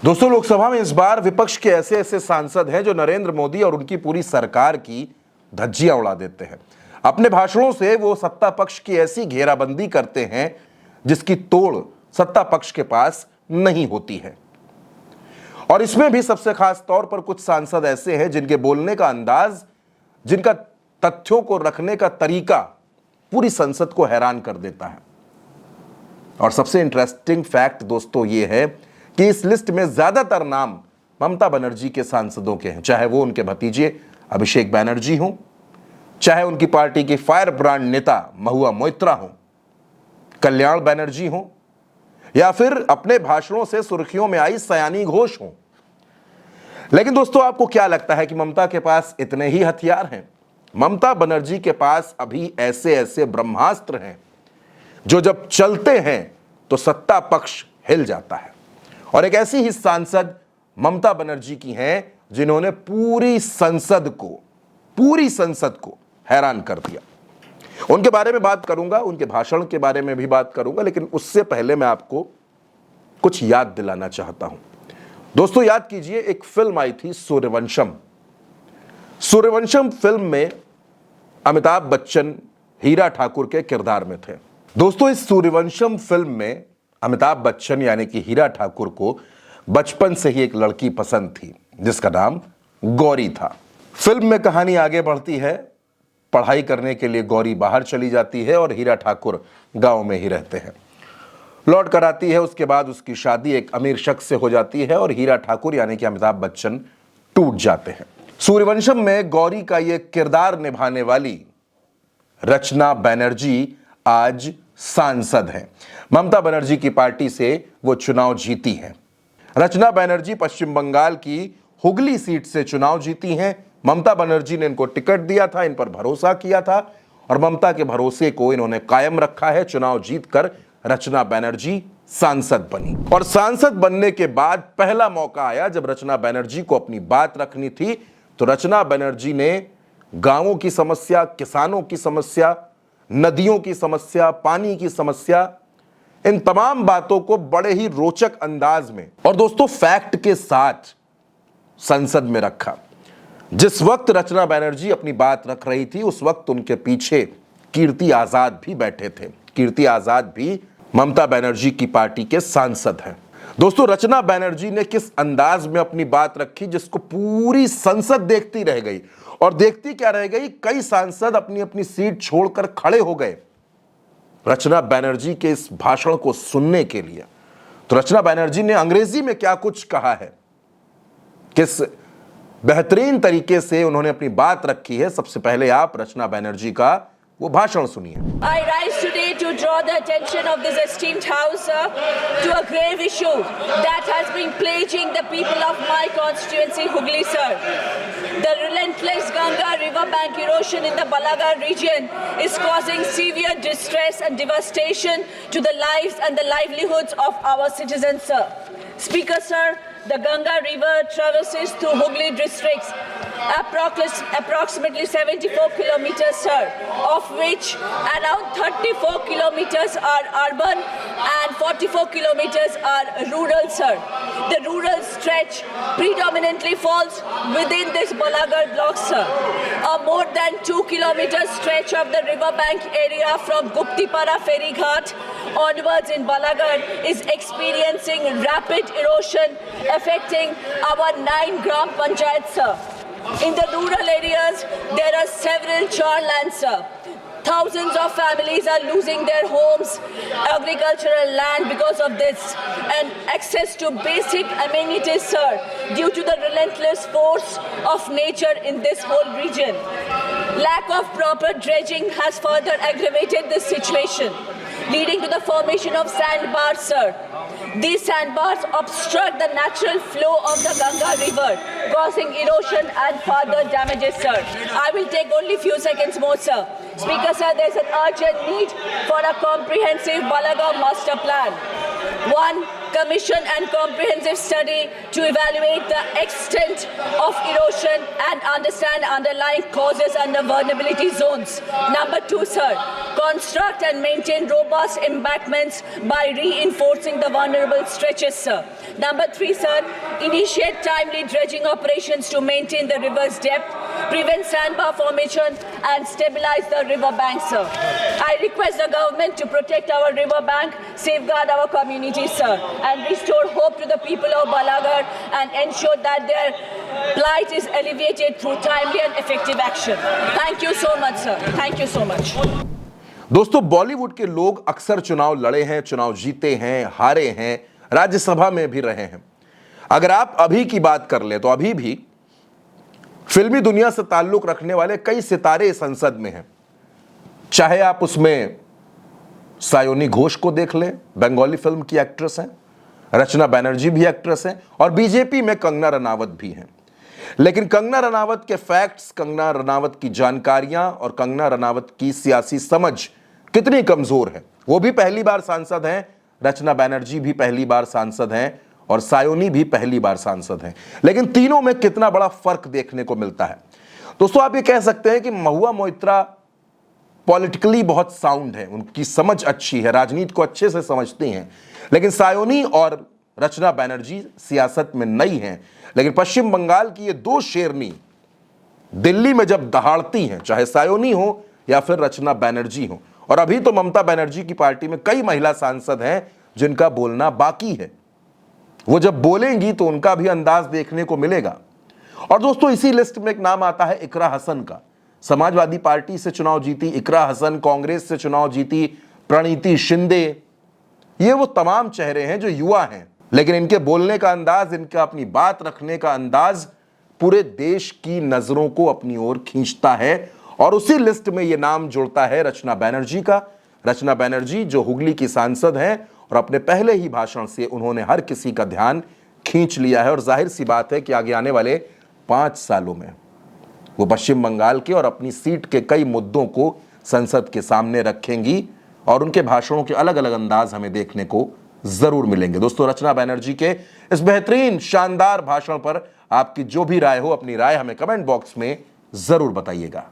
दोस्तों, लोकसभा में इस बार विपक्ष के ऐसे ऐसे सांसद हैं जो नरेंद्र मोदी और उनकी पूरी सरकार की धज्जियां उड़ा देते हैं। अपने भाषणों से वो सत्ता पक्ष की ऐसी घेराबंदी करते हैं जिसकी तोड़ सत्ता पक्ष के पास नहीं होती है। और इसमें भी सबसे खास तौर पर कुछ सांसद ऐसे हैं जिनके बोलने का अंदाज, जिनका तथ्यों को रखने का तरीका पूरी संसद को हैरान कर देता है। और सबसे इंटरेस्टिंग फैक्ट दोस्तों ये है कि इस लिस्ट में ज्यादातर नाम ममता बनर्जी के सांसदों के हैं, चाहे वो उनके भतीजे अभिषेक बैनर्जी हों, चाहे उनकी पार्टी की फायर ब्रांड नेता महुआ मोइत्रा हों, कल्याण बनर्जी हों, या फिर अपने भाषणों से सुर्खियों में आई सयानी घोष हों। लेकिन दोस्तों, आपको क्या लगता है कि ममता के पास इतने ही हथियार हैं? ममता बनर्जी के पास अभी ऐसे ऐसे ब्रह्मास्त्र हैं जो जब चलते हैं तो सत्ता पक्ष हिल जाता है। और एक ऐसी ही सांसद ममता बनर्जी की हैं जिन्होंने पूरी संसद को हैरान कर दिया। उनके बारे में बात करूंगा, उनके भाषण के बारे में भी बात करूंगा, लेकिन उससे पहले मैं आपको कुछ याद दिलाना चाहता हूं। दोस्तों, याद कीजिए, एक फिल्म आई थी सूर्यवंशम। सूर्यवंशम फिल्म में अमिताभ बच्चन हीरा ठाकुर के किरदार में थे। दोस्तों, इस सूर्यवंशम फिल्म में अमिताभ बच्चन यानी कि हीरा ठाकुर को बचपन से ही एक लड़की पसंद थी जिसका नाम गौरी था। फिल्म में कहानी आगे बढ़ती है, पढ़ाई करने के लिए गौरी बाहर चली जाती है और हीरा ठाकुर गांव में ही रहते हैं। लौट कर आती है, उसके बाद उसकी शादी एक अमीर शख्स से हो जाती है और हीरा ठाकुर यानी कि अमिताभ बच्चन टूट जाते हैं। सूर्यवंशम में गौरी का यह किरदार निभाने वाली रचना बनर्जी आज सांसद हैं। ममता बनर्जी की पार्टी से वो चुनाव जीती हैं। रचना बनर्जी पश्चिम बंगाल की हुगली सीट से चुनाव जीती हैं। ममता बनर्जी ने इनको टिकट दिया था, इन पर भरोसा किया था और ममता के भरोसे को इन्होंने कायम रखा है। चुनाव जीतकर रचना बनर्जी सांसद बनी और सांसद बनने के बाद पहला मौका आया जब रचना बनर्जी को अपनी बात रखनी थी, तो रचना बनर्जी ने गांवों की समस्या, किसानों की समस्या, नदियों की समस्या, पानी की समस्या, इन तमाम बातों को बड़े ही रोचक अंदाज में और दोस्तों फैक्ट के साथ संसद में रखा। जिस वक्त रचना बनर्जी अपनी बात रख रही थी उस वक्त उनके पीछे कीर्ति आजाद भी बैठे थे। कीर्ति आजाद भी ममता बनर्जी की पार्टी के सांसद हैं। दोस्तों, रचना बनर्जी ने किस अंदाज में अपनी बात रखी जिसको पूरी संसद देखती रह गई। और देखती क्या रह गई, कई सांसद अपनी अपनी सीट छोड़कर खड़े हो गए रचना बनर्जी के इस भाषण को सुनने के लिए। तो रचना बनर्जी ने अंग्रेजी में क्या कुछ कहा है, किस बेहतरीन तरीके से उन्होंने अपनी बात रखी है, सबसे पहले आप रचना बनर्जी का वो भाषण सुनिए। I rise today to draw the attention of this esteemed house to a grave issue that has been plaguing the people of my constituency, Hooghly, sir. The relentless Ganga river bank erosion in the Balaghar region is causing severe distress and devastation to the lives and the livelihoods of our citizens, sir. Speaker, sir, the Ganga river traverses through Hooghly districts, approximately 74 kilometers, sir, of which around 34 kilometers are urban and 44 kilometers are rural, sir. The rural stretch predominantly falls within this Balaghar block, sir. A more than 2 kilometer stretch of the riverbank area from Guptipara Ferry Ghat onwards in Balaghar is experiencing rapid erosion affecting our 9 Gram Panchayats, sir. In the rural areas, there are several char lands, sir. Thousands of families are losing their homes, agricultural land because of this, and access to basic amenities, sir, due to the relentless force of nature in this whole region. Lack of proper dredging has further aggravated this situation, leading to the formation of sandbars, sir. These sandbars obstruct the natural flow of the Ganga river, causing erosion and further damages, sir. I will take only few seconds more, sir. Speaker, sir, there is an urgent need for a comprehensive Balaghar master plan. One, commission and comprehensive study to evaluate the extent of erosion and understand underlying causes under vulnerability zones. Number 2, sir, construct and maintain robust embankments by reinforcing the vulnerable stretches, sir. Number 3, sir, initiate timely dredging operations to maintain the river's depth, prevent sandbar formation and stabilize the river bank, sir. I request the government to protect our river bank, safeguard our communities, sir, and restore hope to the people of Balaghar and ensure that their plight is alleviated through timely and effective action. Thank you so much, sir. Thank you so much. दोस्तों, बॉलीवुड के लोग अक्सर चुनाव लड़े हैं, चुनाव जीते हैं, हारे हैं, राज्यसभा में भी रहे हैं। अगर आप अभी की बात कर ले तो अभी भी फिल्मी दुनिया से ताल्लुक रखने वाले कई सितारे संसद में हैं। चाहे आप उसमें सायोनी घोष को देख लें, बंगाली फिल्म की एक्ट्रेस हैं, रचना बनर्जी भी एक्ट्रेस हैं, और बीजेपी में कंगना रनावत भी हैं। लेकिन कंगना रनावत के फैक्ट्स, कंगना रनावत की जानकारियां और कंगना रनावत की सियासी समझ कितनी कमजोर है। वो भी पहली बार सांसद हैं, रचना बनर्जी भी पहली बार सांसद हैं और सायोनी भी पहली बार सांसद हैं। लेकिन तीनों में कितना बड़ा फर्क देखने को मिलता है। दोस्तों, आप ये कह सकते हैं कि महुआ मोइत्रा पॉलिटिकली बहुत साउंड है, उनकी समझ अच्छी है, राजनीति को अच्छे से समझती हैं। लेकिन सायोनी और रचना बनर्जी सियासत में नई हैं। लेकिन पश्चिम बंगाल की ये दो शेरनी दिल्ली में जब दहाड़ती हैं, चाहे सायोनी हो या फिर रचना बनर्जी हो, और अभी तो ममता बनर्जी की पार्टी में कई महिला सांसद हैं जिनका बोलना बाकी है। वो जब बोलेंगी तो उनका भी अंदाज देखने को मिलेगा। और दोस्तों, इसी लिस्ट में एक नाम आता है इकरा हसन का। समाजवादी पार्टी से चुनाव जीती इकरा हसन, कांग्रेस से चुनाव जीती प्रणीति शिंदे। ये वो तमाम चेहरे हैं जो युवा हैं, लेकिन इनके बोलने का अंदाज, इनका अपनी बात रखने का अंदाज पूरे देश की नजरों को अपनी ओर खींचता है। और उसी लिस्ट में यह नाम जुड़ता है रचना बनर्जी का। रचना बनर्जी जो हुगली की सांसद हैं और अपने पहले ही भाषण से उन्होंने हर किसी का ध्यान खींच लिया है। और जाहिर सी बात है कि आगे आने वाले 5 सालों में वो पश्चिम बंगाल के और अपनी सीट के कई मुद्दों को संसद के सामने रखेंगी और उनके भाषणों के अलग अलग अंदाज हमें देखने को जरूर मिलेंगे। दोस्तों, रचना बनर्जी के इस बेहतरीन शानदार भाषण पर आपकी जो भी राय हो, अपनी राय हमें कमेंट बॉक्स में जरूर बताइएगा।